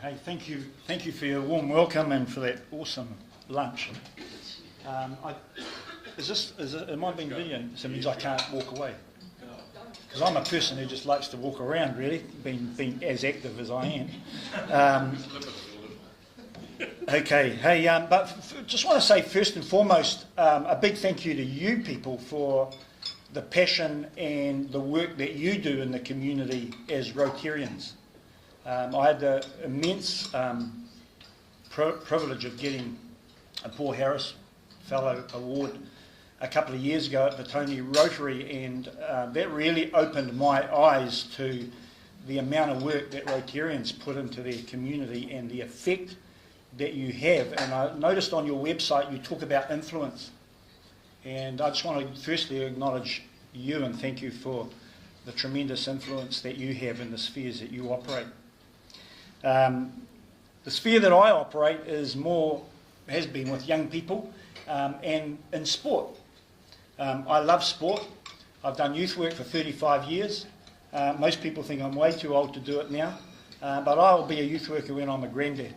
Hey, thank you for your warm welcome and for that awesome lunch. Am I being videoed? So it means I can't walk away. Because I'm a person who just likes to walk around, really, being as active as I am. Okay, hey, just want to say first and foremost, a big thank you to you people for the passion and the work that you do in the community as Rotarians. I had the immense privilege of getting a Paul Harris Fellow Award a couple of years ago at the Tony Rotary, and that really opened my eyes to the amount of work that Rotarians put into their community and the effect that you have. And I noticed on your website you talk about influence, and I just want to firstly acknowledge you and thank you for the tremendous influence that you have in the spheres that you operate. The sphere that I operate has been with young people and in sport. I love sport. I've done youth work for 35 years. Most people think I'm way too old to do it now, but I'll be a youth worker when I'm a granddad.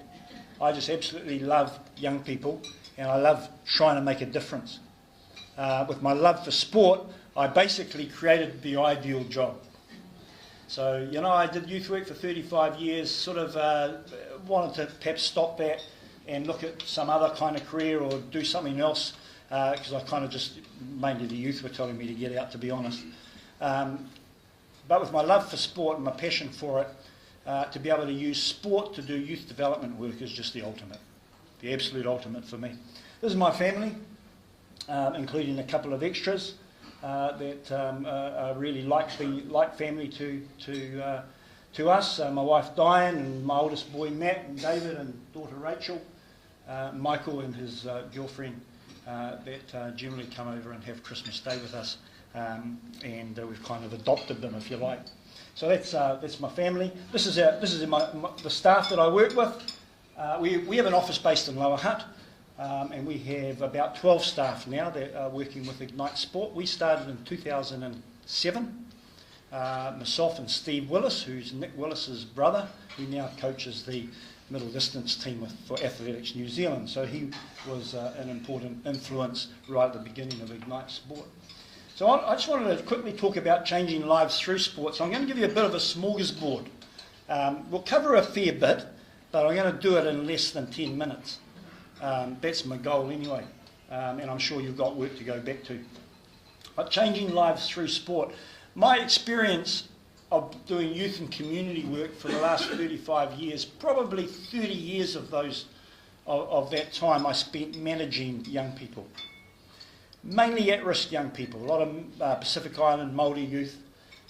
I just absolutely love young people, and I love trying to make a difference. With my love for sport, I basically created the ideal job. So, I did youth work for 35 years, sort of wanted to perhaps stop that and look at some other kind of career or do something else, because I kind of just, mainly the youth were telling me to get out, to be honest. But with my love for sport and my passion for it, to be able to use sport to do youth development work is just the ultimate, the absolute ultimate for me. This is my family, including a couple of extras. That really like family to us. My wife Diane and my oldest boy Matt and David and daughter Rachel, Michael and his girlfriend that generally come over and have Christmas Day with us, and we've kind of adopted them, if you like. So that's my family. This is the staff that I work with. We have an office based in Lower Hutt. And we have about 12 staff now that are working with Ignite Sport. We started in 2007. Myself and Steve Willis, who's Nick Willis's brother, who now coaches the middle distance team for Athletics New Zealand. So he was an important influence right at the beginning of Ignite Sport. So I just wanted to quickly talk about changing lives through sport. So I'm going to give you a bit of a smorgasbord. We'll cover a fair bit, but I'm going to do it in less than 10 minutes. That's my goal anyway, and I'm sure you've got work to go back to. But changing lives through sport. My experience of doing youth and community work for the last 35 years, probably 30 years of that time I spent managing young people. Mainly at-risk young people, a lot of Pacific Island Māori youth.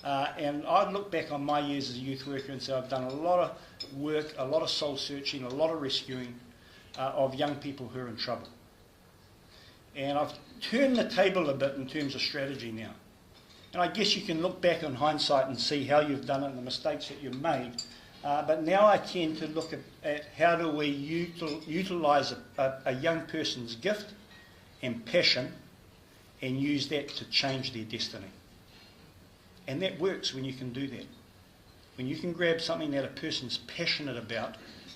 And I look back on my years as a youth worker and say I've done a lot of work, a lot of soul searching, a lot of rescuing, of young people who are in trouble. And I've turned the table a bit in terms of strategy now. And I guess you can look back on hindsight and see how you've done it and the mistakes that you've made. But now I tend to look at how do we utilise a young person's gift and passion and use that to change their destiny. And that works when you can do that. When you can grab something that a person's passionate about,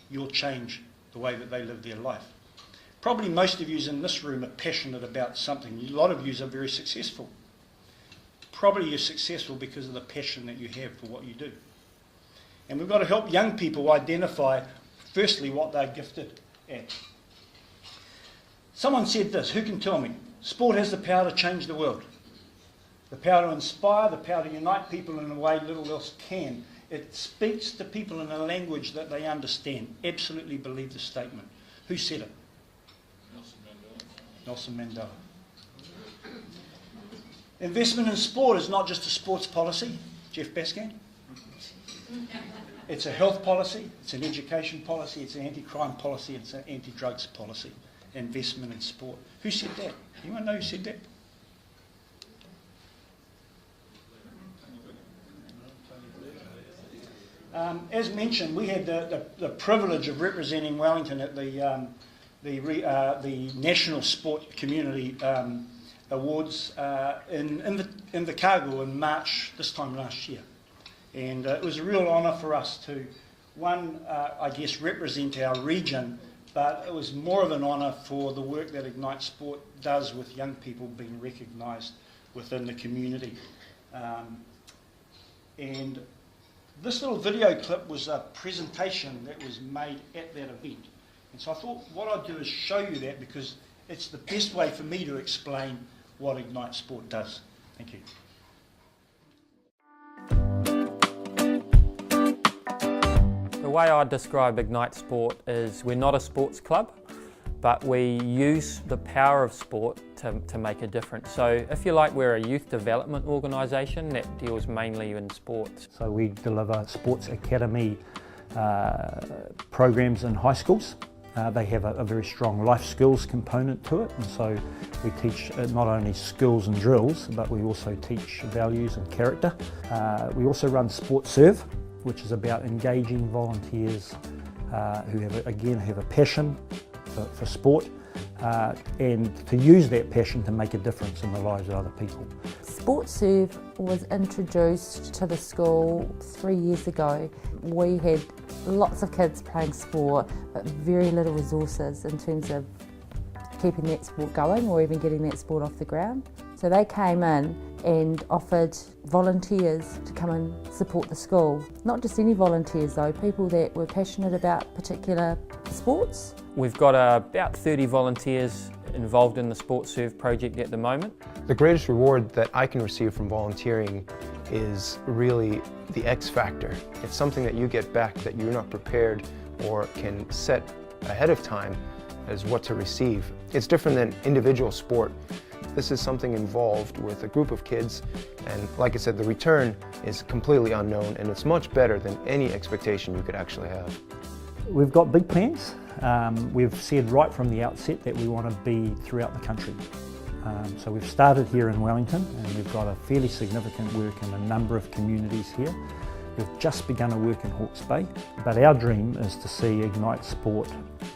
you'll change the way that they live their life. Probably most of you in this room are passionate about something. A lot of you are very successful. Probably you're successful because of the passion that you have for what you do. And we've got to help young people identify, firstly, what they're gifted at. Someone said this, who can tell me? Sport has the power to change the world. The power to inspire, the power to unite people in a way little else can. It speaks to people in a language that they understand. Absolutely believe the statement. Who said it? Nelson Mandela. Investment in sport is not just a sports policy, Jeff Baskin. It's a health policy, it's an education policy, it's an anti-crime policy, it's an anti-drugs policy. Investment in sport. Who said that? Anyone know who said that? As mentioned, we had the privilege of representing Wellington at the National Sport Community Awards in Invercargill in March this time last year. And it was a real honour for us to one, I guess, represent our region, but it was more of an honour for the work that Ignite Sport does with young people being recognised within the community. And this little video clip was a presentation that was made at that event. And so I thought what I'd do is show you that, because it's the best way for me to explain what Ignite Sport does. Thank you. The way I describe Ignite Sport is we're not a sports club, but we use the power of sport to make a difference. So if you like, we're a youth development organisation that deals mainly in sports. So we deliver sports academy programs in high schools. They have a very strong life skills component to it, and so we teach not only skills and drills, but we also teach values and character. We also run Sport Serve, which is about engaging volunteers who have a passion for sport, and to use that passion to make a difference in the lives of other people. Sport Serve was introduced to the school 3 years ago. We had lots of kids playing sport, but very little resources in terms of keeping that sport going or even getting that sport off the ground. So they came in and offered volunteers to come and support the school. Not just any volunteers though, people that were passionate about particular sports. We've got about 30 volunteers involved in the Sport Serve project at the moment. The greatest reward that I can receive from volunteering is really the X factor. It's something that you get back that you're not prepared or can set ahead of time as what to receive. It's different than individual sport. This is something involved with a group of kids, and like I said, the return is completely unknown, and it's much better than any expectation you could actually have. We've got big plans. We've said right from the outset that we want to be throughout the country. So we've started here in Wellington, and we've got a fairly significant work in a number of communities here. We've just begun to work in Hawke's Bay, but our dream is to see Ignite Sport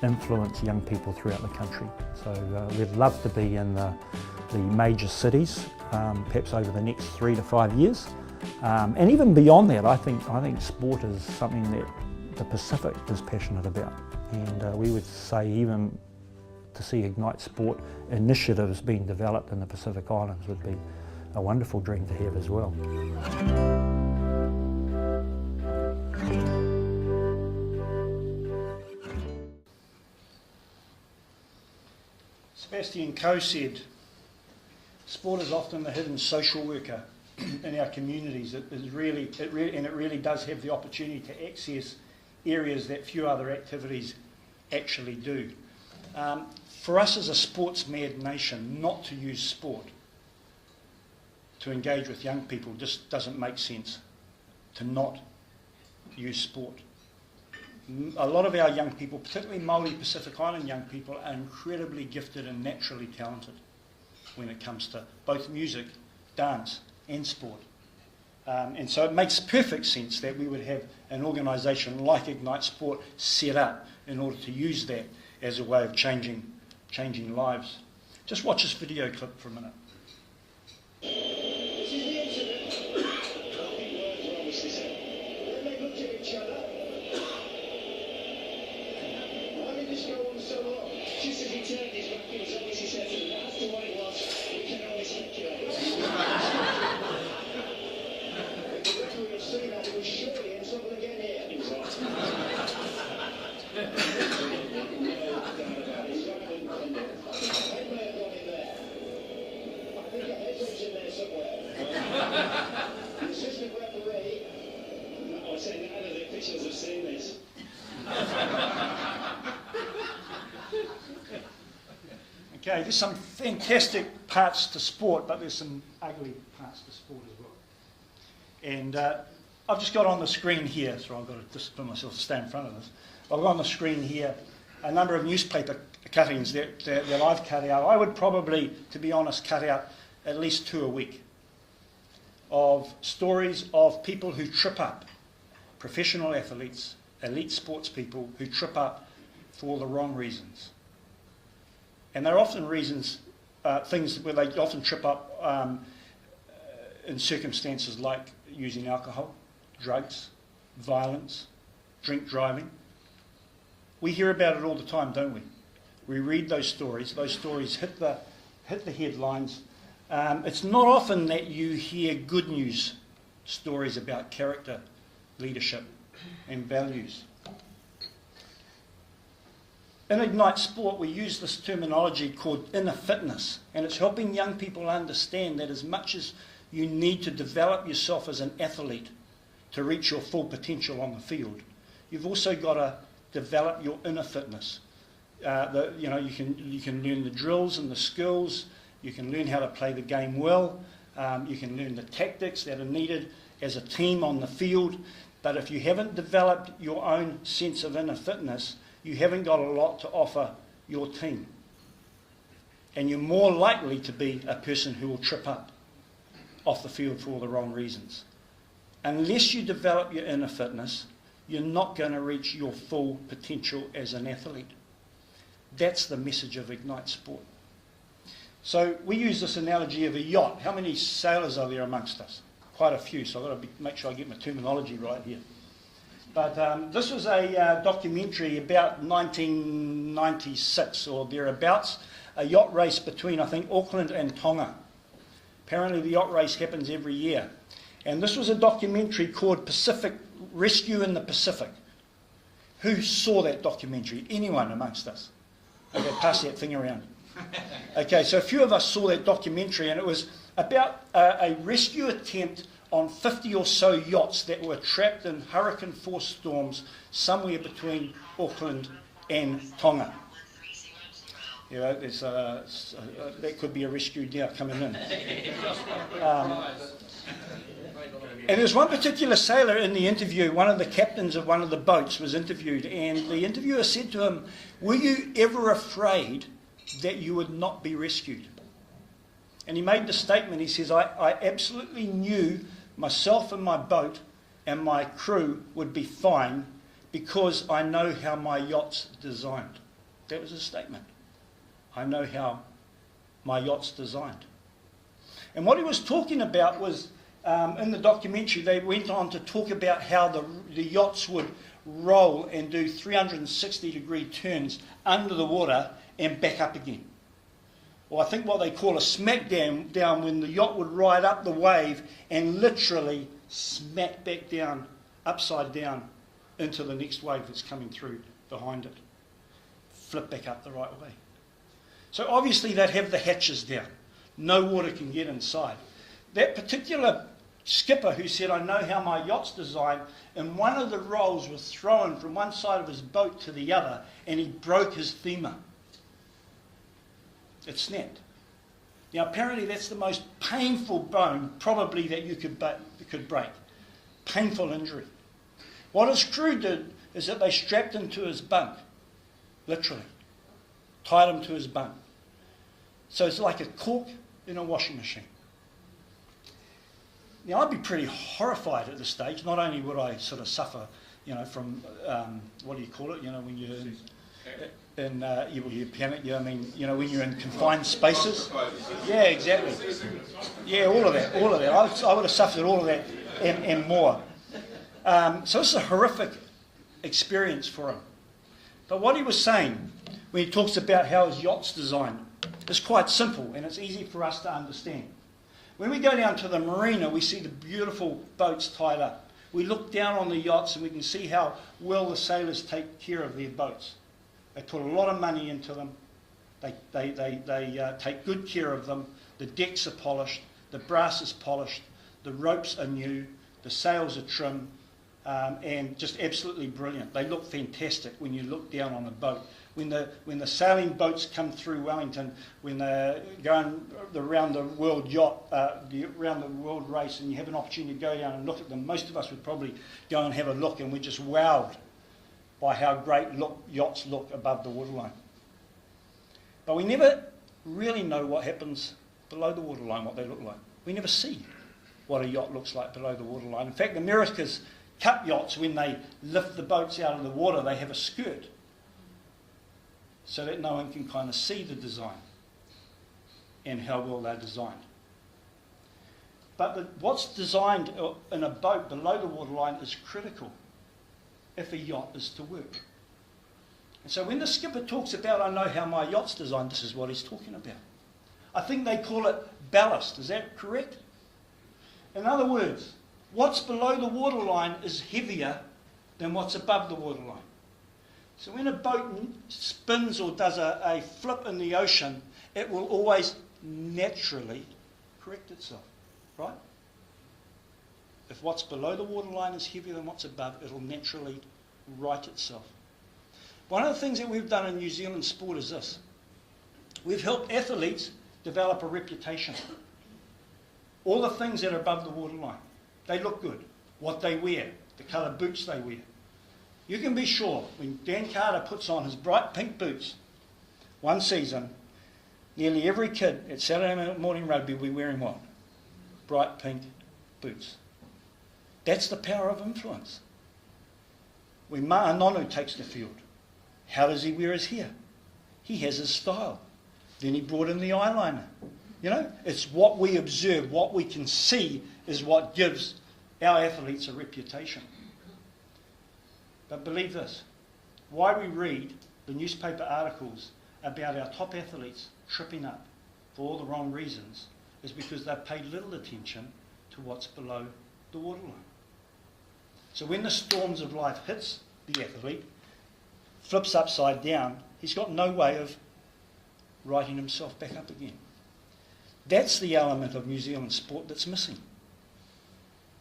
influence young people throughout the country. So we'd love to be in the major cities, perhaps over the next 3 to 5 years. And even beyond that, I think sport is something that the Pacific is passionate about. And we would say even to see Ignite Sport initiatives being developed in the Pacific Islands would be a wonderful dream to have as well. Sebastian Coe said, sport is often the hidden social worker in our communities. It really does have the opportunity to access areas that few other activities actually do. For us as a sports-mad nation, not to use sport to engage with young people just doesn't make sense. To not use sport. A lot of our young people, particularly Māori Pacific Island young people, are incredibly gifted and naturally talented when it comes to both music, dance and sport. And so it makes perfect sense that we would have an organisation like Ignite Sport set up in order to use that as a way of changing lives. Just watch this video clip for a minute. Okay, there's some fantastic parts to sport, but there's some ugly parts to sport as well. And I've just got on the screen here, so I've got to discipline myself to stay in front of this. I've got on the screen here a number of newspaper cuttings that I've cut out. I would probably, to be honest, cut out at least 2 a week of stories of people who trip up, professional athletes, elite sports people who trip up for the wrong reasons. And they're often reasons, things where they often trip up in circumstances like using alcohol, drugs, violence, drink driving. We hear about it all the time, don't we? We read those stories hit the headlines. It's not often that you hear good news stories about character, leadership and values. In Ignite Sport, we use this terminology called inner fitness, and it's helping young people understand that as much as you need to develop yourself as an athlete to reach your full potential on the field, you've also got to develop your inner fitness. You can learn the drills and the skills, you can learn how to play the game well, you can learn the tactics that are needed as a team on the field, but if you haven't developed your own sense of inner fitness, you haven't got a lot to offer your team. And you're more likely to be a person who will trip up off the field for all the wrong reasons. Unless you develop your inner fitness, you're not going to reach your full potential as an athlete. That's the message of Ignite Sport. So we use this analogy of a yacht. How many sailors are there amongst us? Quite a few, so I've got to make sure I get my terminology right here. But this was a documentary about 1996 or thereabouts, a yacht race between, I think, Auckland and Tonga. Apparently the yacht race happens every year. And this was a documentary called Rescue in the Pacific. Who saw that documentary? Anyone amongst us? Okay, pass that thing around. Okay, so a few of us saw that documentary, and it was about a rescue attempt on 50 or so yachts that were trapped in hurricane-force storms somewhere between Auckland and Tonga. You know, that could be a rescue now coming in. And there's one particular sailor in the interview, one of the captains of one of the boats was interviewed, and the interviewer said to him, "Were you ever afraid that you would not be rescued?" And he made the statement, he says, I absolutely knew myself and my boat and my crew would be fine because I know how my yacht's designed. That was his statement. I know how my yacht's designed. And what he was talking about was, in the documentary, they went on to talk about how the yachts would roll and do 360-degree turns under the water and back up again. Or I think what they call a smackdown, when the yacht would ride up the wave and literally smack back down, upside down, into the next wave that's coming through behind it. Flip back up the right way. So obviously they'd have the hatches down. No water can get inside. That particular skipper who said, "I know how my yacht's designed," and one of the rolls was thrown from one side of his boat to the other, and he broke his femur. It snapped. Now apparently that's the most painful bone probably that you could break. Painful injury. What his crew did is that they strapped him to his bunk, literally. Tied him to his bunk. So it's like a cork in a washing machine. Now I'd be pretty horrified at this stage. Not only would I sort of suffer, from, what do you call it, when you're you panic, when you're in confined spaces. Yeah, exactly. Yeah, all of that. I would have suffered all of that and more. So this is a horrific experience for him. But what he was saying when he talks about how his yacht's designed is quite simple, and it's easy for us to understand. When we go down to the marina, we see the beautiful boats tied up. We look down on the yachts and we can see how well the sailors take care of their boats. They put a lot of money into them. They take good care of them. The decks are polished. The brass is polished. The ropes are new. The sails are trimmed. And just absolutely brilliant. They look fantastic when you look down on a boat. When the sailing boats come through Wellington, when they're going around the world around the world race, and you have an opportunity to go down and look at them, most of us would probably go and have a look, and we're just wowed by how great yachts look above the waterline. But we never really know what happens below the waterline, what they look like. We never see what a yacht looks like below the waterline. In fact, America's Cup yachts, when they lift the boats out of the water, they have a skirt so that no one can kind of see the design and how well they're designed. But what's designed in a boat below the waterline is critical. if a yacht is to work. And so when the skipper talks about, I know how my yacht's designed, this is what he's talking about. I think they call it ballast, is that correct? In other words, what's below the waterline is heavier than what's above the waterline. So when a boat spins or does a flip in the ocean, it will always naturally correct itself, right? If what's below the waterline is heavier than what's above, it'll naturally right itself. One of the things that we've done in New Zealand sport is this. We've helped athletes develop a reputation. All the things that are above the waterline. They look good. What they wear, the colour boots they wear. You can be sure when Dan Carter puts on his bright pink boots, one season, nearly every kid at Saturday morning rugby will be wearing what? Bright pink boots. That's the power of influence. When Ma'anonu takes the field, how does he wear his hair? He has his style. Then he brought in the eyeliner. You know, it's what we observe, what we can see is what gives our athletes a reputation. But believe this, why we read the newspaper articles about our top athletes tripping up for all the wrong reasons is because they've paid little attention to what's below the waterline. So when the storms of life hits the athlete, flips upside down, he's got no way of righting himself back up again. That's the element of New Zealand sport that's missing.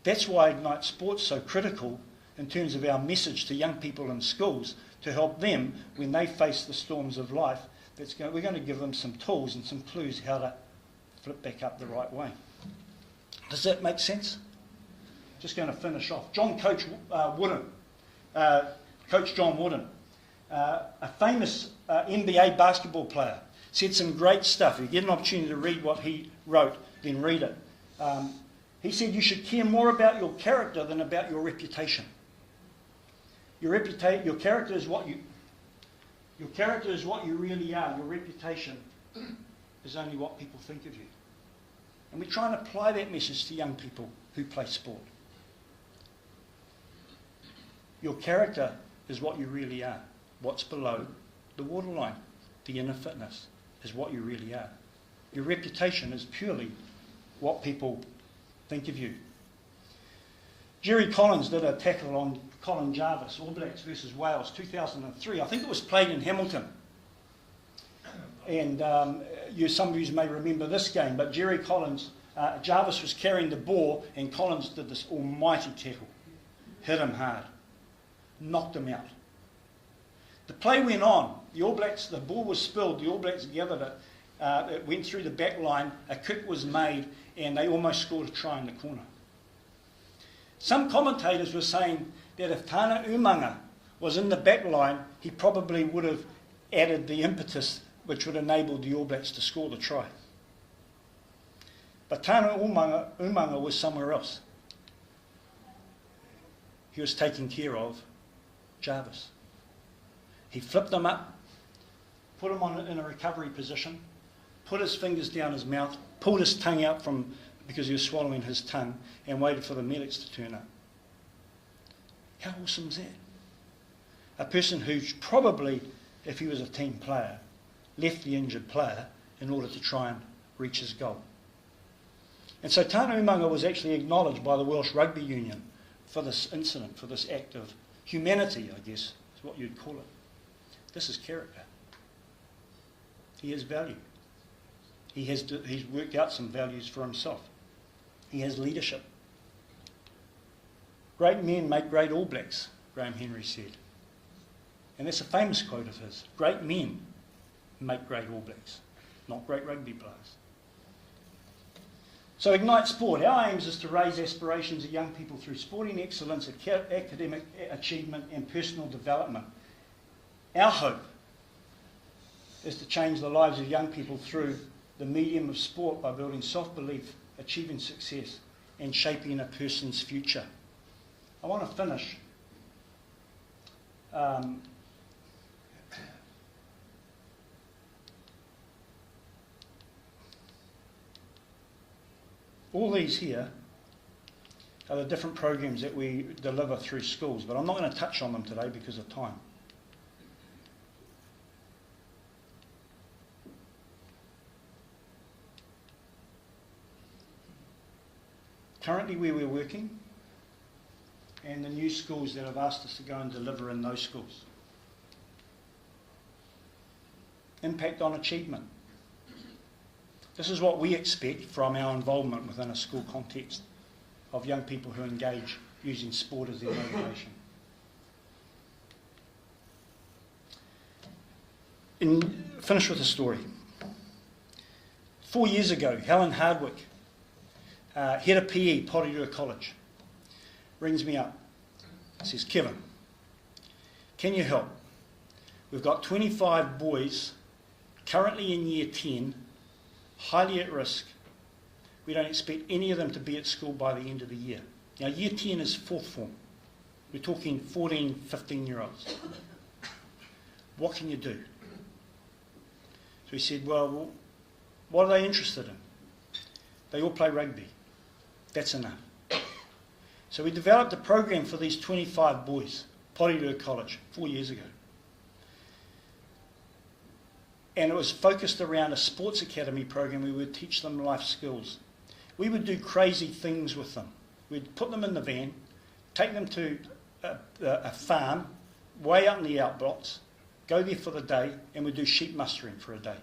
That's why Ignite Sport's so critical in terms of our message to young people in schools to help them when they face the storms of life. We're going to give them some tools and some clues how to flip back up the right way. Does that make sense? Just going to finish off. Coach John Wooden, a famous NBA basketball player, said some great stuff. If you get an opportunity to read what he wrote, then read it. He said you should care more about your character than about your reputation. Your character is what you really are. Your reputation is only what people think of you. And we try and apply that message to young people who play sport. Your character is what you really are. What's below the waterline, the inner fitness, is what you really are. Your reputation is purely what people think of you. Jerry Collins did a tackle on Colin Jarvis, All Blacks versus Wales, 2003. I think it was played in Hamilton. And some of you may remember this game, but Jarvis was carrying the ball and Collins did this almighty tackle. Hit him hard. Knocked him out. The play went on. The All Blacks, the ball was spilled. The All Blacks gathered it. It went through the back line. A kick was made and they almost scored a try in the corner. Some commentators were saying that if Tana Umanga was in the back line, he probably would have added the impetus which would enable the All Blacks to score the try. But Tana Umanga was somewhere else. He was taking care of Jarvis. He flipped him up, put him in a recovery position, put his fingers down his mouth, pulled his tongue out because he was swallowing his tongue, and waited for the medics to turn up. How awesome is that? A person who probably, if he was a team player, left the injured player in order to try and reach his goal. And so Tana Umanga was actually acknowledged by the Welsh Rugby Union for this incident, for this act of humanity, I guess, is what you'd call it. This is character. He has value. He's worked out some values for himself. He has leadership. Great men make great All Blacks, Graham Henry said. And that's a famous quote of his. Great men make great All Blacks, not great rugby players. So Ignite Sport, our aims is to raise aspirations of young people through sporting excellence, academic achievement and personal development. Our hope is to change the lives of young people through the medium of sport by building self-belief, achieving success and shaping a person's future. I want to finish all these here are the different programs that we deliver through schools, but I'm not going to touch on them today because of time. Currently where we're working, and the new schools that have asked us to go and deliver in those schools. Impact on achievement. This is what we expect from our involvement within a school context of young people who engage using sport as their motivation. Finish with a story. 4 years ago, Helen Hardwick, head of PE, Porirua College, rings me up, says, Kevin, can you help? We've got 25 boys currently in year 10, highly at risk. We don't expect any of them to be at school by the end of the year. Now, year 10 is fourth form. We're talking 14, 15-year-olds. What can you do? So he said, well, what are they interested in? They all play rugby. That's enough. So we developed a program for these 25 boys, Porirua College, 4 years ago. And it was focused around a sports academy program. We would teach them life skills. We would do crazy things with them. We'd put them in the van, take them to a farm way out in the outblocks, go there for the day, and we'd do sheep mustering for a day.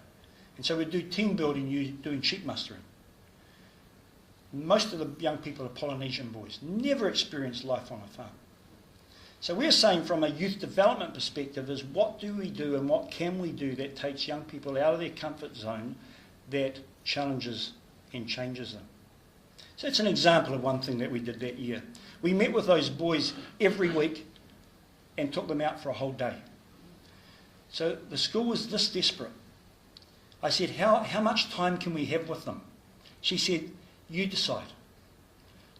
And so we'd do team building doing sheep mustering. Most of the young people are Polynesian boys, never experienced life on a farm. So we're saying from a youth development perspective is what do we do and what can we do that takes young people out of their comfort zone that challenges and changes them. So it's an example of one thing that we did that year. We met with those boys every week and took them out for a whole day. So the school was this desperate. I said, how much time can we have with them? She said, you decide.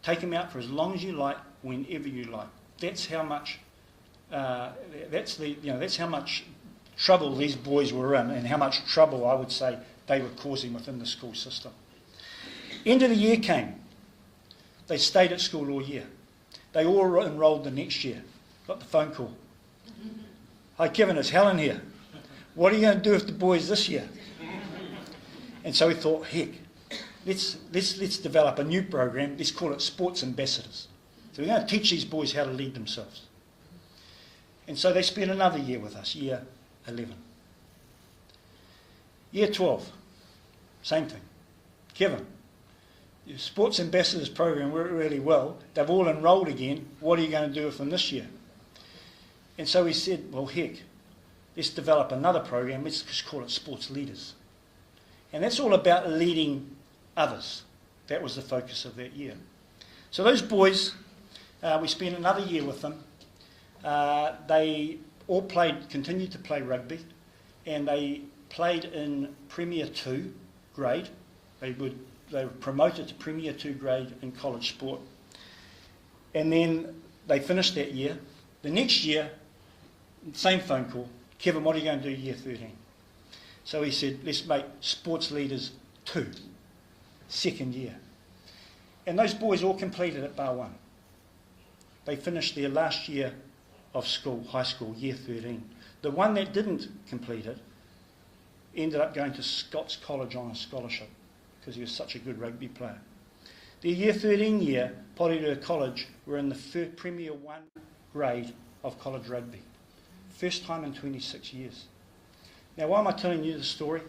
Take them out for as long as you like, whenever you like. That's how much. That's how much trouble these boys were in, and how much trouble I would say they were causing within the school system. End of the year came. They stayed at school all year. They all enrolled the next year. Got the phone call. Hi Kevin, it's Helen here. What are you going to do with the boys this year? And so we thought, heck, let's develop a new program. Let's call it Sports Ambassadors. So we're going to teach these boys how to lead themselves. And so they spent another year with us, year 11. Year 12, same thing. Kevin, your Sports Ambassadors program worked really well. They've all enrolled again. What are you going to do with them this year? And so we said, well, heck, let's develop another program. Let's just call it Sports Leaders. And that's all about leading others. That was the focus of that year. So those boys, we spent another year with them. They all continued to play rugby, and they played in Premier 2 grade. They were promoted to Premier 2 grade in college sport. And then they finished that year. The next year, same phone call. Kevin, what are you going to do year 13? So he said, let's make Sports Leaders 2, second year. And those boys all completed at bar one. They finished their last year of school, high school, year 13. The one that didn't complete it ended up going to Scots College on a scholarship because he was such a good rugby player. The year 13 year, Porirua College were in the Premier 1 grade of college rugby. First time in 26 years. Now, why am I telling you this story?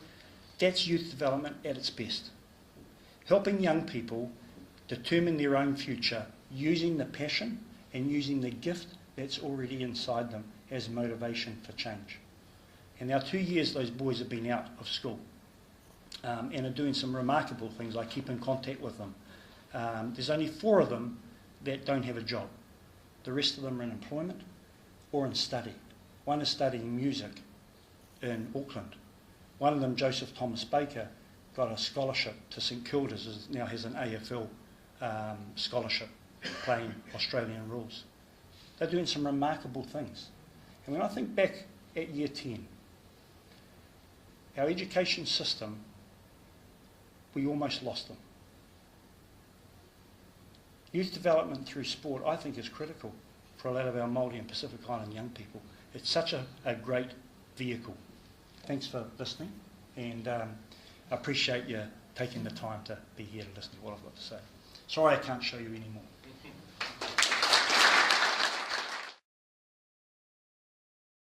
That's youth development at its best. Helping young people determine their own future using the passion and using the gift that's already inside them as motivation for change. And now 2 years those boys have been out of school and are doing some remarkable things. I keep in contact with them. There's only 4 of them that don't have a job. The rest of them are in employment or in study. One is studying music in Auckland. One of them, Joseph Thomas Baker, got a scholarship to St Kilda's, now has an AFL scholarship playing Australian rules. They're doing some remarkable things. And when I think back at year 10, our education system, we almost lost them. Youth development through sport, I think, is critical for a lot of our Māori and Pacific Island young people. It's such a great vehicle. Thanks for listening, and I appreciate you taking the time to be here to listen to what I've got to say. Sorry I can't show you anymore.